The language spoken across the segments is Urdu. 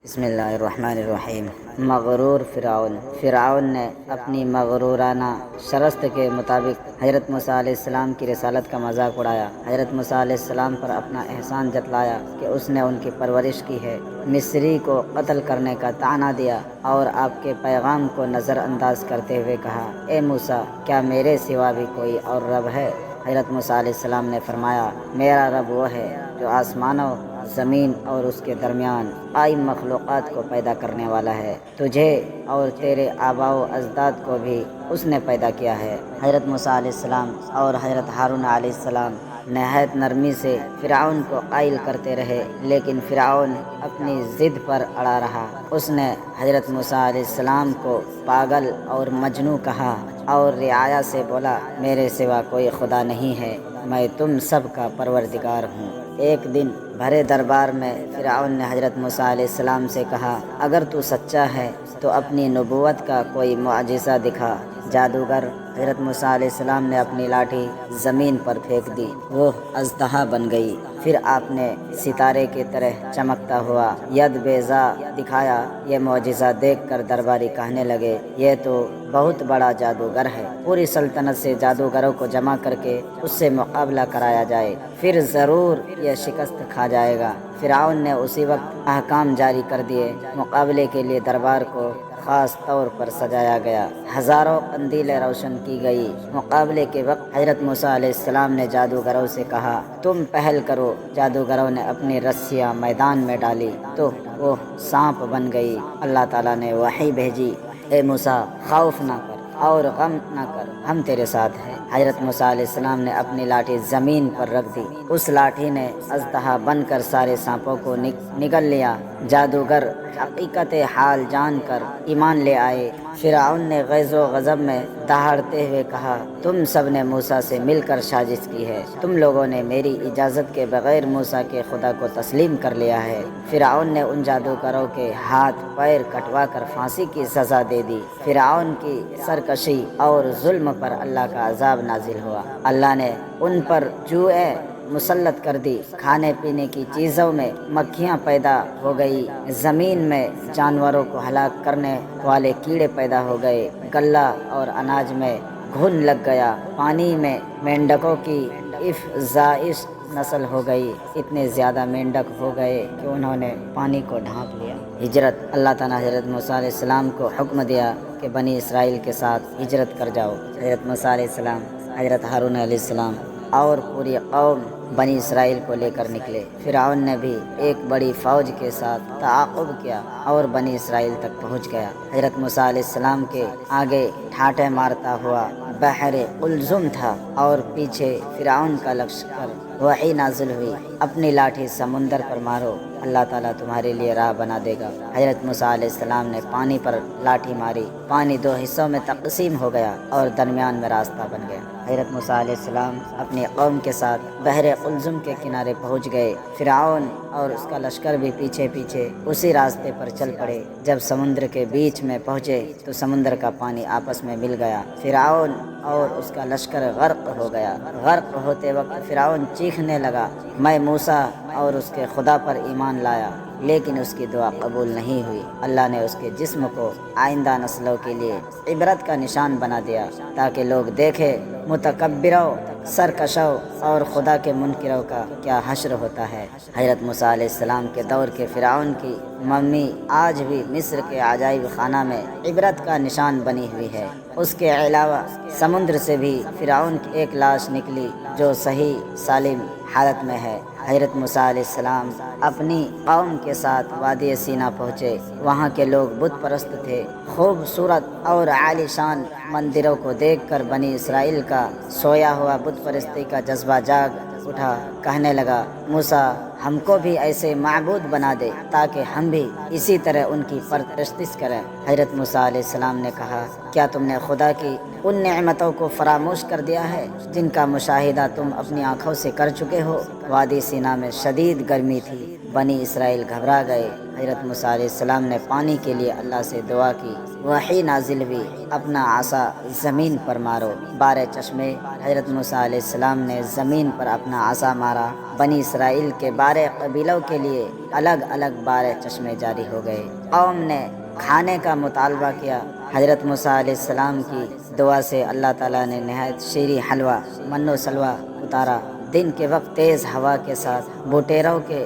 بسم اللہ الرحمن الرحیم۔ مغرور فرعون نے اپنی مغرورانہ شرست کے مطابق حضرت موسیٰ علیہ السلام کی رسالت کا مذاق اڑایا۔ حضرت موسیٰ علیہ السلام پر اپنا احسان جتلایا کہ اس نے ان کی پرورش کی ہے، مصری کو قتل کرنے کا طعنہ دیا اور آپ کے پیغام کو نظر انداز کرتے ہوئے کہا، اے موسیٰ، کیا میرے سوا بھی کوئی اور رب ہے؟ حضرت موسیٰ علیہ السلام نے فرمایا، میرا رب وہ ہے جو آسمانوں، زمین اور اس کے درمیان قائم مخلوقات کو پیدا کرنے والا ہے۔ تجھے اور تیرے آباء و اجداد کو بھی اس نے پیدا کیا ہے۔ حضرت موسیٰ علیہ السلام اور حضرت ہارون علیہ السلام نہایت نرمی سے فرعون کو قائل کرتے رہے، لیکن فرعون اپنی ضد پر اڑا رہا۔ اس نے حضرت موسیٰ علیہ السلام کو پاگل اور مجنوں کہا اور رعایا سے بولا، میرے سوا کوئی خدا نہیں ہے، میں تم سب کا پروردگار ہوں۔ ایک دن بھرے دربار میں فرعون نے حضرت موسیٰ علیہ السلام سے کہا، اگر تو سچا ہے تو اپنی نبوت کا کوئی معجزہ دکھا۔ جادوگر حضرت موسیٰ علیہ السلام نے اپنی لاٹھی زمین پر پھینک دی، وہ اژدہا بن گئی۔ پھر آپ نے ستارے کی طرح چمکتا ہوا ید بیضا دکھایا۔ یہ معجزہ دیکھ کر درباری کہنے لگے، یہ تو بہت بڑا جادوگر ہے، پوری سلطنت سے جادوگروں کو جمع کر کے اس سے مقابلہ کرایا جائے، پھر ضرور یہ شکست کھا جائے گا۔ فرعون نے اسی وقت احکام جاری کر دیے۔ مقابلے کے لیے دربار کو خاص طور پر سجایا گیا، ہزاروں قندیلیں روشن کی گئی۔ مقابلے کے وقت حضرت موسیٰ علیہ السلام نے جادوگروں سے کہا، تم پہل کرو۔ جادوگروں نے اپنی رسیاں میدان میں ڈالی تو وہ سانپ بن گئی۔ اللہ تعالیٰ نے وحی بھیجی، اے موسیٰ، خوف نہ کر اور غم نہ کر، ہم تیرے ساتھ ہیں۔ حضرت موسیٰ علیہ السلام نے اپنی لاٹھی زمین پر رکھ دی، اس لاٹھی نے اژدہا بن کر سارے سانپوں کو نگل لیا۔ جادوگر حقیقت حال جان کر ایمان لے آئے۔ فرعون نے غیظ و غضب میں دہاڑتے ہوئے کہا، تم سب نے موسیٰ سے مل کر سازش کی ہے، تم لوگوں نے میری اجازت کے بغیر موسیٰ کے خدا کو تسلیم کر لیا ہے۔ فرعون نے ان جادوگروں کے ہاتھ پیر کٹوا کر پھانسی کی سزا دے دی۔ فرعون کی سرکشی اور ظلم پر اللہ کا عذاب نازل ہوا۔ اللہ نے ان پر جوئیں مسلط کر دی، کھانے پینے کی چیزوں میں مکھیاں پیدا ہو گئی، زمین میں جانوروں کو ہلاک کرنے والے کیڑے پیدا ہو گئے، غلہ اور اناج میں گھن لگ گیا، پانی میں مینڈکوں کی افزائش نسل ہو گئی، اتنے زیادہ مینڈک ہو گئے کہ انہوں نے پانی کو ڈھانپ لیا۔ ہجرت، اللہ تعالیٰ حضرت موسیٰ علیہ السلام کو حکم دیا کہ بنی اسرائیل کے ساتھ ہجرت کر جاؤ۔ حضرت موسیٰ علیہ السلام، حضرت ہارون علیہ السلام اور پوری قوم بنی اسرائیل کو لے کر نکلے۔ فرعون نے بھی ایک بڑی فوج کے ساتھ تعاقب کیا اور بنی اسرائیل تک پہنچ گیا۔ حضرت موسیٰ علیہ السلام کے آگے ٹھاٹھے مارتا ہوا بحر قلزم تھا اور پیچھے فرعون کا لشکر۔ وحی نازل ہوئی، اپنی لاٹھی سمندر پر مارو، اللہ تعالیٰ تمہارے لیے راہ بنا دے گا۔ حضرت موسیٰ علیہ السلام نے پانی پر لاٹھی ماری، پانی دو حصوں میں تقسیم ہو گیا اور درمیان میں راستہ بن گیا۔ حضرت موسیٰ علیہ السلام اپنی قوم کے ساتھ بحر قلزم کے کنارے پہنچ گئے۔ فرعون اور اس کا لشکر بھی پیچھے پیچھے اسی راستے پر چل پڑے۔ جب سمندر کے بیچ میں پہنچے تو سمندر کا پانی آپس میں مل گیا۔ فرعون اور اس کا لشکر غرق ہو گیا۔ غرق ہوتے وقت فرعون چیخنے لگا، میں موسیٰ اور اس کے خدا پر ایمان لایا، لیکن اس کی دعا قبول نہیں ہوئی۔ اللہ نے اس کے جسم کو آئندہ نسلوں کے لیے عبرت کا نشان بنا دیا تاکہ لوگ دیکھیں متکبروں، سرکشوں اور خدا کے منکروں کا کیا حشر ہوتا ہے۔ حضرت موسیٰ علیہ السلام کے دور کے فرعون کی ممی آج بھی مصر کے عجائب خانہ میں عبرت کا نشان بنی ہوئی ہے۔ اس کے علاوہ سمندر سے بھی فرعون کی ایک لاش نکلی جو صحیح سالم حالت میں ہے۔ حضرت موسیٰ علیہ السلام اپنی قوم کے ساتھ وادی سینا پہنچے۔ وہاں کے لوگ بت پرست تھے۔ خوبصورت اور عالی شان مندروں کو دیکھ کر بنی اسرائیل کا سویا ہوا بت پرستی کا جذبہ جاگ اٹھا، کہنے لگا، موسیٰ ہم کو بھی ایسے معبود بنا دے تاکہ ہم بھی اسی طرح ان کی پرستش کریں۔ حضرت موسیٰ علیہ السلام نے کہا، کیا تم نے خدا کی ان نعمتوں کو فراموش کر دیا ہے جن کا مشاہدہ تم اپنی آنکھوں سے کر چکے ہو؟ وادی سینا میں شدید گرمی تھی، بنی اسرائیل گھبرا گئے۔ حضرت موسیٰ علیہ السلام نے پانی کے لیے اللہ سے دعا کی، وحی نازل ہوئی، اپنا عصا زمین پر مارو، بارے چشمے۔ حضرت موسیٰ علیہ السلام نے زمین پر اپنا عصا مارا، بنی اسرائیل کے 12 قبیلوں کے لیے الگ الگ 12 چشمے جاری ہو گئے۔ قوم نے کھانے کا مطالبہ کیا، حضرت موسیٰ علیہ السلام کی دعا سے اللہ تعالیٰ نے نہایت شیریں حلوہ من و سلوہ اتارا۔ دن کے وقت تیز ہوا کے ساتھ بوٹیروں کے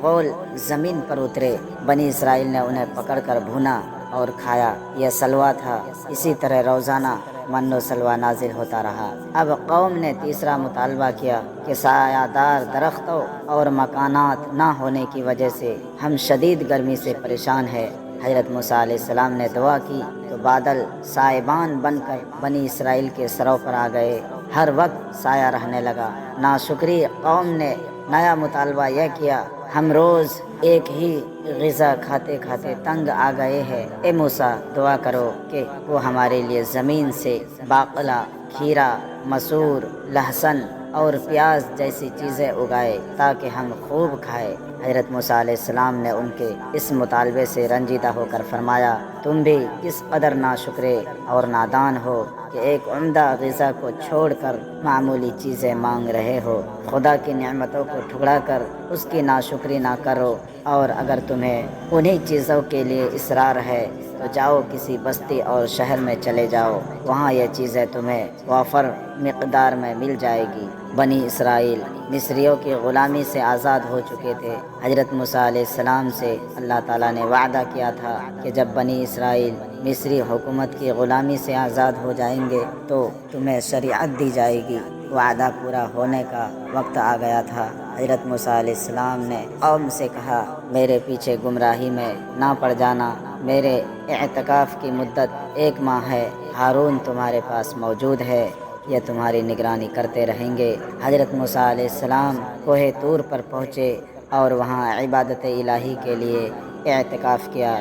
غول زمین پر اترے، بنی اسرائیل نے انہیں پکڑ کر بھونا اور کھایا، یہ سلوہ تھا۔ اسی طرح روزانہ من و سلوہ نازل ہوتا رہا۔ اب قوم نے تیسرا مطالبہ کیا کہ سایہ دار درختوں اور مکانات نہ ہونے کی وجہ سے ہم شدید گرمی سے پریشان ہیں۔ حضرت موسیٰ علیہ السلام نے دعا کی تو بادل سائبان بن کر بنی اسرائیل کے سروں پر آ گئے، ہر وقت سایہ رہنے لگا۔ ناشکری قوم نے نیا مطالبہ یہ کیا، ہم روز ایک ہی غذا کھاتے کھاتے تنگ آ گئے ہیں، اے موسیٰ دعا کرو کہ وہ ہمارے لیے زمین سے باقلہ، کھیرا، مسور، لہسن اور پیاز جیسی چیزیں اگائے تاکہ ہم خوب کھائیں۔ حضرت موسیٰ علیہ السلام نے ان کے اس مطالبے سے رنجیدہ ہو کر فرمایا، تم بھی کس قدر ناشکرے اور نادان ہو کہ ایک عمدہ غذا کو چھوڑ کر معمولی چیزیں مانگ رہے ہو۔ خدا کی نعمتوں کو ٹھکرا کر اس کی ناشکری نہ کرو، اور اگر تمہیں انہی چیزوں کے لیے اصرار ہے تو جاؤ کسی بستی اور شہر میں چلے جاؤ، وہاں یہ چیزیں تمہیں وافر مقدار میں مل جائے گی۔ بنی اسرائیل مصریوں کی غلامی سے آزاد ہو چکے تھے۔ حضرت موسیٰ علیہ السلام سے اللہ تعالیٰ نے وعدہ کیا تھا کہ جب بنی اسرائیل مصری حکومت کی غلامی سے آزاد ہو جائیں گے تو تمہیں شریعت دی جائے گی۔ وعدہ پورا ہونے کا وقت آ گیا تھا۔ حضرت موسیٰ علیہ السلام نے قوم سے کہا، میرے پیچھے گمراہی میں نہ پڑ جانا، میرے اعتکاف کی مدت 1 ماہ ہے، ہارون تمہارے پاس موجود ہے، یہ تمہاری نگرانی کرتے رہیں گے۔ حضرت موسیٰ علیہ السلام کوہ طور پر پہنچے اور وہاں عبادت الہی کے لیے اعتکاف کیا۔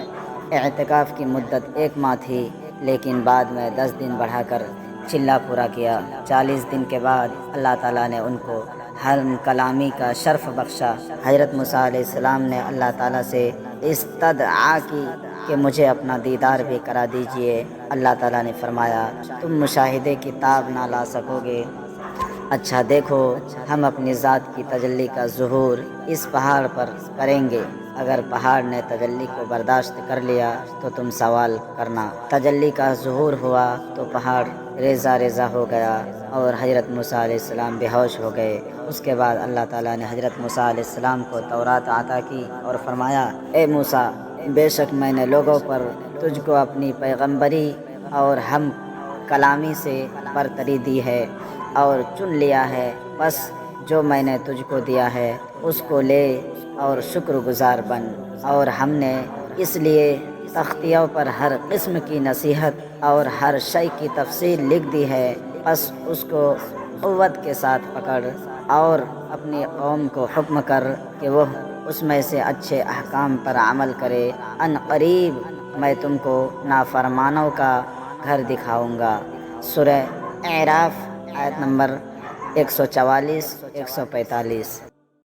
اعتکاف کی مدت 1 ماہ تھی، لیکن بعد میں 10 دن بڑھا کر چلہ پورا کیا۔ 40 دن کے بعد اللہ تعالیٰ نے ان کو ہم کلامی کا شرف بخشا۔ حضرت موسیٰ علیہ السلام نے اللہ تعالیٰ سے استدعا کی کہ مجھے اپنا دیدار بھی کرا دیجئے۔ اللہ تعالیٰ نے فرمایا، تم مشاہدے کی تاب نہ لا سکو گے، اچھا دیکھو ہم اپنی ذات کی تجلی کا ظہور اس پہاڑ پر کریں گے، اگر پہاڑ نے تجلی کو برداشت کر لیا تو تم سوال کرنا۔ تجلی کا ظہور ہوا تو پہاڑ ریزہ ریزہ ہو گیا اور حضرت موسیٰ علیہ السلام بے ہوش ہو گئے۔ اس کے بعد اللہ تعالیٰ نے حضرت موسیٰ علیہ السلام کو تورات عطا کی اور فرمایا، اے موسیٰ، بے شک میں نے لوگوں پر تجھ کو اپنی پیغمبری اور ہم کلامی سے برتری دی ہے اور چن لیا ہے، بس جو میں نے تجھ کو دیا ہے اس کو لے اور شکر گزار بن۔ اور ہم نے اس لیے تختیوں پر ہر قسم کی نصیحت اور ہر شے کی تفصیل لکھ دی ہے، بس اس کو قوت کے ساتھ پکڑ اور اپنی قوم کو حکم کر کہ وہ اس میں سے اچھے احکام پر عمل کرے، ان قریب میں تم کو نافرمانوں کا گھر دکھاؤں گا۔ سورہ اعراف آیت نمبر 144 145۔